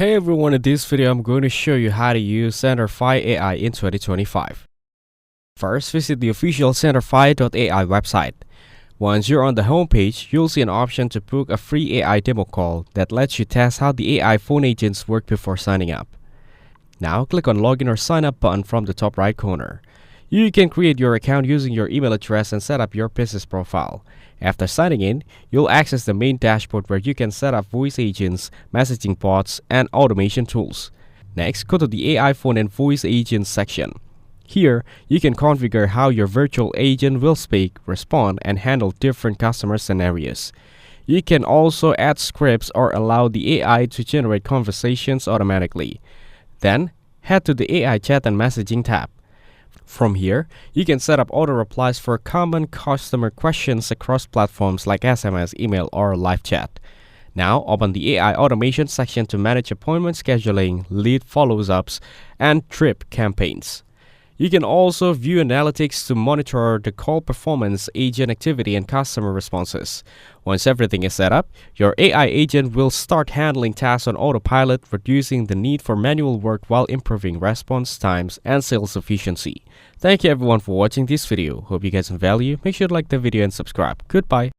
Hey everyone, in this video I'm going to show you how to use Centerfy.ai in 2025. First, visit the official Centerfy.ai website. Once you're on the homepage, you'll see an option to book a free AI demo call that lets you test how the AI phone agents work before signing up. Now, click on Login or Sign Up button from the top right corner. You can create your account using your email address and set up your business profile. After signing in, you'll access the main dashboard where you can set up voice agents, messaging bots, and automation tools. Next, go to the AI phone and voice agents section. Here, you can configure how your virtual agent will speak, respond, and handle different customer scenarios. You can also add scripts or allow the AI to generate conversations automatically. Then, head to the AI chat and messaging tab. From here, you can set up auto replies for common customer questions across platforms like SMS, email, or live chat. Now, open the AI automation section to manage appointment scheduling, lead follow-ups, and trip campaigns. You can also view analytics to monitor the call performance, agent activity, and customer responses. Once everything is set up, your AI agent will start handling tasks on autopilot, reducing the need for manual work while improving response times and sales efficiency. Thank you everyone for watching this video. Hope you guys some value. Make sure to like the video and subscribe. Goodbye.